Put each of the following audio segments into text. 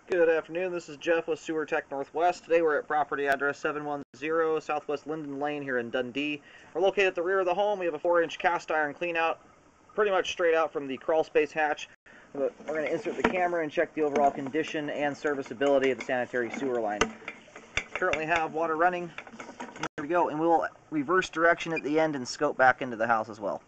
Good afternoon, this is Jeff with Sewer Tech Northwest. Today we're at property address 710 Southwest Linden Lane here in Dundee. We're located at the rear of the home. We have a 4-inch cast iron clean out, pretty much straight out from the crawl space hatch. We're going to insert the camera and check the overall condition and serviceability of the sanitary sewer line. Currently have water running. Here we go, and we'll reverse direction at the end and scope back into the house as well.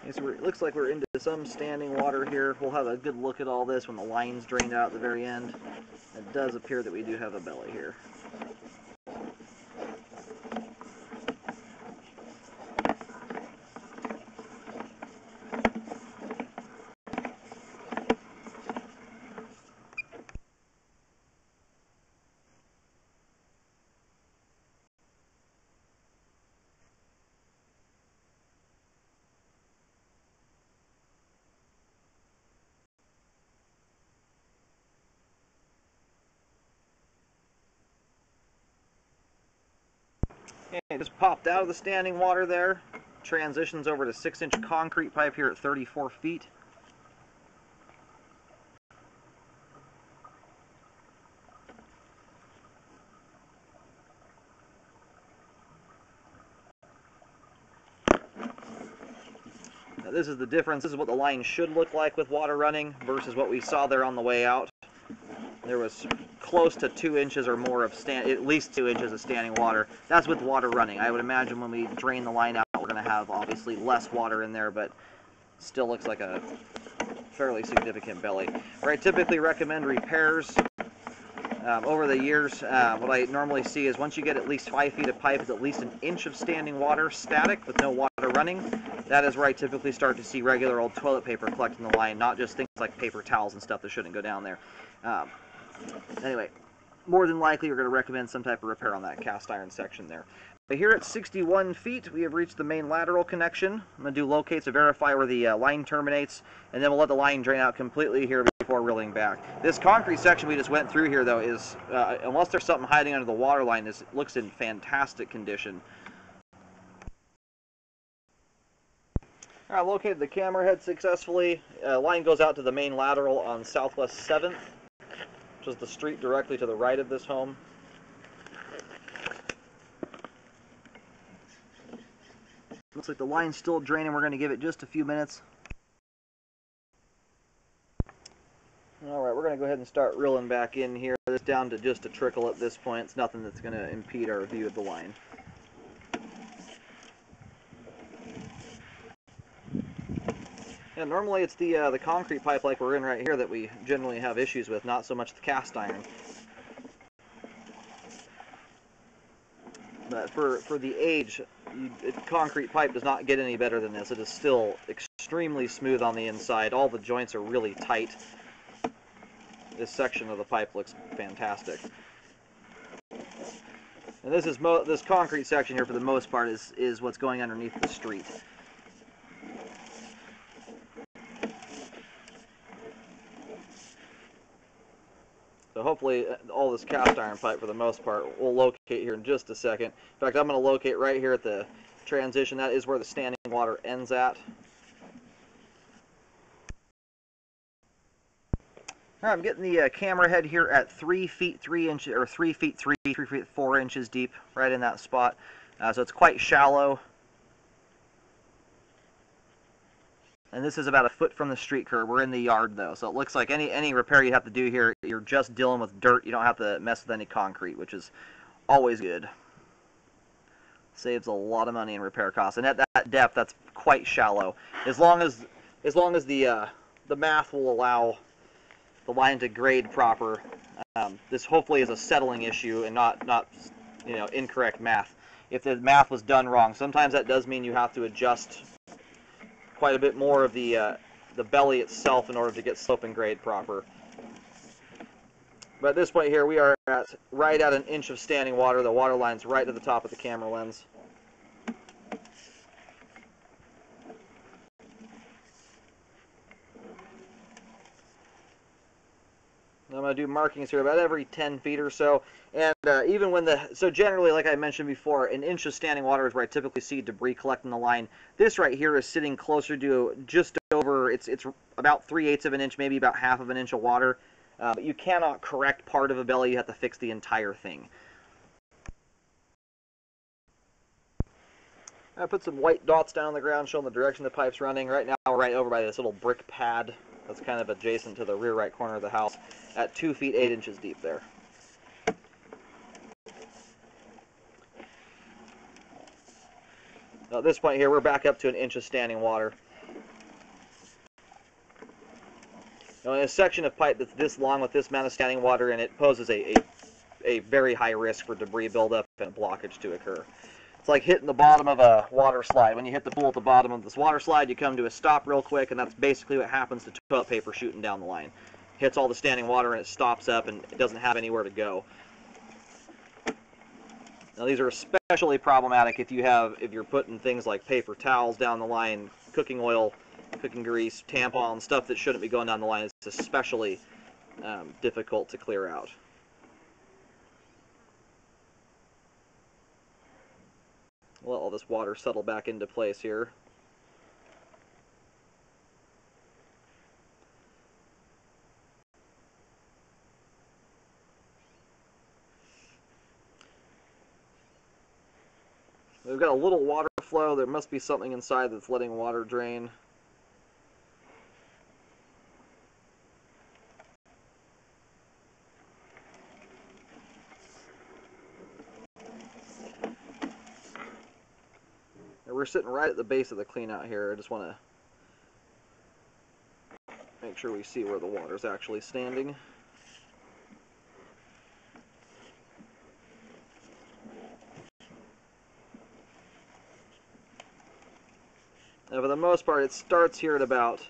Okay, so it looks like we're into some standing water here. We'll have a good look at all this when the line's drained out at the very end. It does appear that we do have a belly here. Okay, it just popped out of the standing water there. Transitions over to 6-inch concrete pipe here at 34 feet. Now this is the difference. This is what the line should look like with water running versus what we saw there on the way out. There was close to 2 inches or more of at least 2 inches of standing water. That's with water running. I would imagine when we drain the line out, we're going to have obviously less water in there, but still looks like a fairly significant belly. Where I typically recommend repairs over the years, what I normally see is once you get at least 5 feet of pipe with at least an inch of standing water static with no water running, that is where I typically start to see regular old toilet paper collecting the line, not just things like paper towels and stuff that shouldn't go down there. Anyway, more than likely, we're going to recommend some type of repair on that cast iron section there. But here at 61 feet, we have reached the main lateral connection. I'm going to do locates to verify where the line terminates, and then we'll let the line drain out completely here before reeling back. This concrete section we just went through here, though, is, unless there's something hiding under the water line, this looks in fantastic condition. All right, located the camera head successfully. Line goes out to the main lateral on Southwest 7th. Which is the street directly to the right of this home. Looks like the line's still draining. We're going to give it just a few minutes. Alright, we're going to go ahead and start reeling back in here. It's down to just a trickle at this point. It's nothing that's going to impede our view of the line. Yeah, normally it's the concrete pipe like we're in right here that we generally have issues with, not so much the cast iron. But for the age, concrete pipe does not get any better than this. It is still extremely smooth on the inside. All the joints are really tight. This section of the pipe looks fantastic. And this concrete section here, for the most part, is what's going underneath the street. So hopefully all this cast iron pipe, for the most part, we'll locate here in just a second. In fact, I'm going to locate right here at the transition. That is where the standing water ends at. All right, I'm getting the camera head here at 3 feet 3 inches, or 3 feet 3 feet 4 inches deep, right in that spot. So it's quite shallow. And this is about a foot from the street curb. We're in the yard, though, so it looks like any repair you have to do here, you're just dealing with dirt. You don't have to mess with any concrete, which is always good. Saves a lot of money in repair costs. And at that depth, that's quite shallow. As long as the math will allow the line to grade proper, this hopefully is a settling issue and not incorrect math. If the math was done wrong, sometimes that does mean you have to adjust quite a bit more of the belly itself in order to get slope and grade proper. But at this point here, we are right at an inch of standing water. The water line's right to the top of the camera lens. I'm going to do markings here about every 10 feet or so. And even when so generally, like I mentioned before, an inch of standing water is where I typically see debris collecting the line. This right here is sitting closer to just over, it's about 3/8 of an inch, maybe about 1/2 of an inch of water. But you cannot correct part of a belly, you have to fix the entire thing. I put some white dots down on the ground showing the direction the pipe's running. Right now we're right over by this little brick pad that's kind of adjacent to the rear right corner of the house at 2 feet 8 inches deep there. Now at this point here, we're back up to an inch of standing water. Now in a section of pipe that's this long with this amount of standing water in it poses a very high risk for debris buildup and blockage to occur. It's like hitting the bottom of a water slide. When you hit the pool at the bottom of this water slide, you come to a stop real quick, and that's basically what happens to toilet paper shooting down the line. Hits all the standing water and it stops up and it doesn't have anywhere to go. Now these are especially problematic if you're putting things like paper towels down the line, cooking oil, cooking grease, tampons, stuff that shouldn't be going down the line. It's especially difficult to clear out. Let all this water settle back into place here. We've got a little water flow. There must be something inside that's letting water drain. We're sitting right at the base of the cleanout here. I just want to make sure we see where the water's actually standing. Now, for the most part, it starts here at about,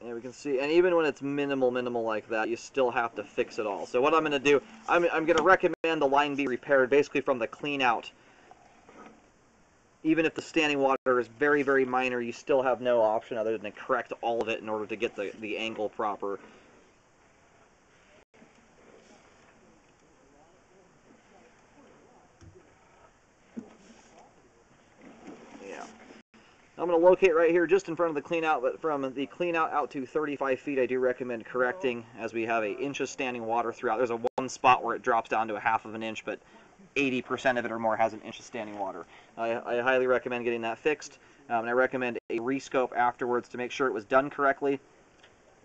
and we can see, and even when it's minimal like that, you still have to fix it all. So what I'm going to do, I'm going to recommend the line be repaired basically from the clean out. Even if the standing water is very, very minor, you still have no option other than to correct all of it in order to get the angle proper. Yeah. I'm going to locate right here just in front of the clean out, but from the clean out to 35 feet, I do recommend correcting as we have an inch of standing water throughout. There's one spot where it drops down to 1/2 of an inch, but 80% of it or more has an inch of standing water. I highly recommend getting that fixed, and I recommend a rescope afterwards to make sure it was done correctly.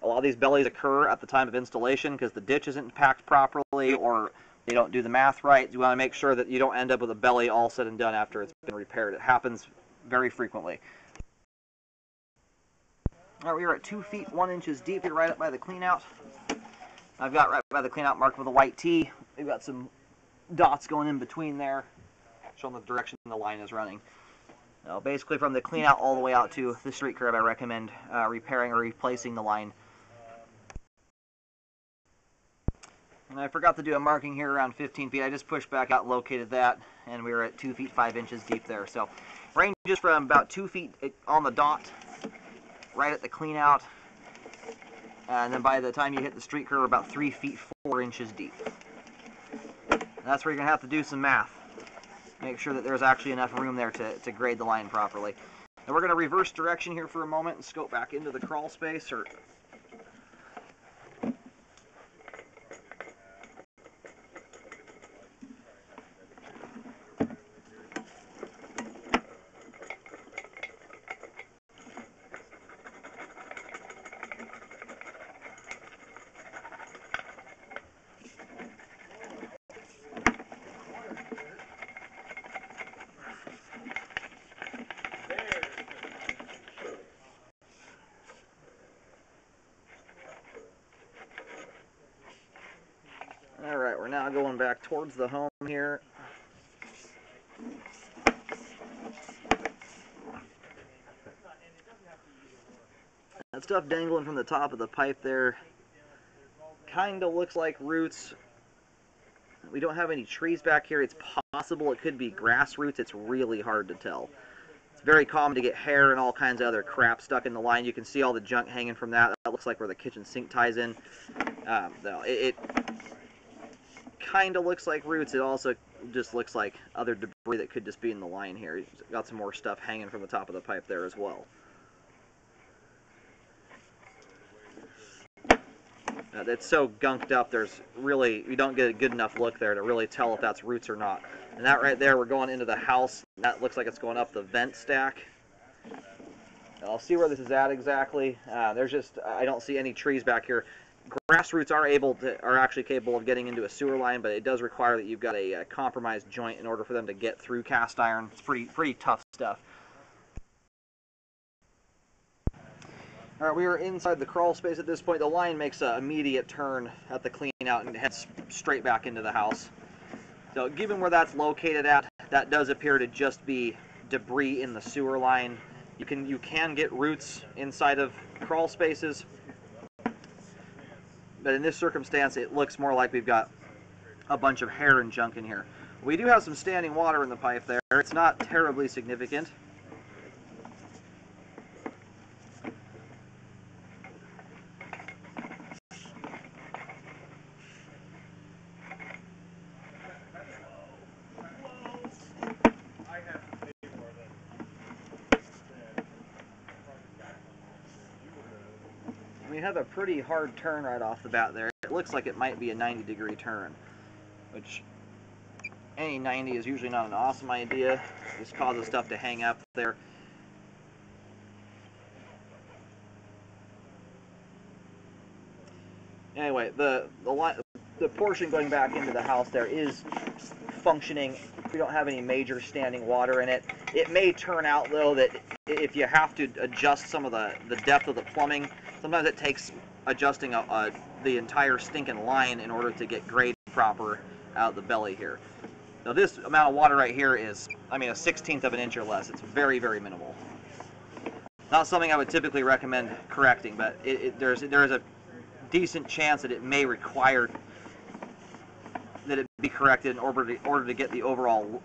A lot of these bellies occur at the time of installation because the ditch isn't packed properly or they don't do the math right. You want to make sure that you don't end up with a belly all said and done after it's been repaired. It happens very frequently. All right, we are at 2 feet 1 inches deep here, right up by the cleanout. I've got right by the cleanout marked with a white T. We've got some dots going in between there, showing the direction the line is running. Now, basically from the cleanout all the way out to the street curb, I recommend repairing or replacing the line. And I forgot to do a marking here around 15 feet. I just pushed back out, located that, and we were at 2 feet 5 inches deep there. So ranges from about 2 feet on the dot, right at the clean out, and then by the time you hit the street curb, about 3 feet 4 inches deep. And that's where you're going to have to do some math. Make sure that there's actually enough room there to grade the line properly. Now we're going to reverse direction here for a moment and scope back into the crawl space. Alright, we're now going back towards the home here. That stuff dangling from the top of the pipe there kind of looks like roots. We don't have any trees back here. It's possible it could be grass roots. It's really hard to tell. It's very common to get hair and all kinds of other crap stuck in the line. You can see all the junk hanging from that. That looks like where the kitchen sink ties in. It kind of looks like roots. It also just looks like other debris that could just be in the line here. You've got some more stuff hanging from the top of the pipe there as well. It's so gunked up, you don't get a good enough look there to really tell if that's roots or not. And that right there, we're going into the house. That looks like it's going up the vent stack. And I'll see where this is at exactly. I don't see any trees back here. Grass roots are actually capable of getting into a sewer line, but it does require that you've got a compromised joint in order for them to get through cast iron. It's pretty tough stuff. All right, we are inside the crawl space at this point. The line makes an immediate turn at the clean out and heads straight back into the house. So given where that's located at, that does appear to just be debris in the sewer line. You can get roots inside of crawl spaces, but in this circumstance, it looks more like we've got a bunch of hair and junk in here. We do have some standing water in the pipe there. It's not terribly significant. We have a pretty hard turn right off the bat there. It looks like it might be a 90-degree turn, which any 90 is usually not an awesome idea. It just causes stuff to hang up there. Anyway, the portion going back into the house there is functioning. We don't have any major standing water in it. It may turn out, though, that if you have to adjust some of the depth of the plumbing, sometimes it takes adjusting the entire stinking line in order to get grade proper out of the belly here. Now this amount of water right here is, a 1/16 of an inch or less. It's very, very minimal. Not something I would typically recommend correcting, but there is a decent chance that it may require that it be corrected in order to get the overall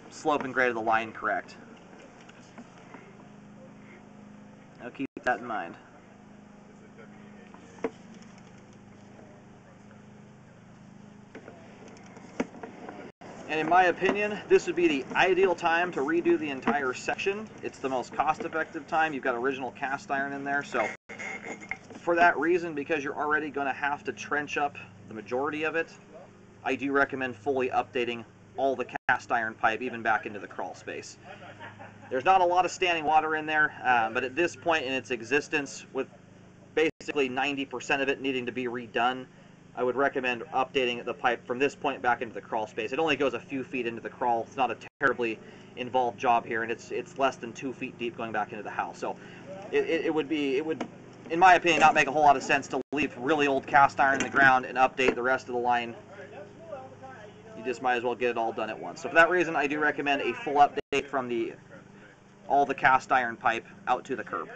slope and grade of the line correct. Now keep that in mind. And in my opinion, this would be the ideal time to redo the entire section. It's the most cost-effective time. You've got original cast iron in there, so for that reason, because you're already going to have to trench up the majority of it, I do recommend fully updating all the cast iron pipe, even back into the crawl space. There's not a lot of standing water in there, but at this point in its existence, with basically 90% of it needing to be redone, I would recommend updating the pipe from this point back into the crawl space. It only goes a few feet into the crawl. It's not a terribly involved job here, and it's less than 2 feet deep going back into the house. So it would, in my opinion, not make a whole lot of sense to leave really old cast iron in the ground and update the rest of the line. You just might as well get it all done at once. So for that reason, I do recommend a full update from all the cast iron pipe out to the curb.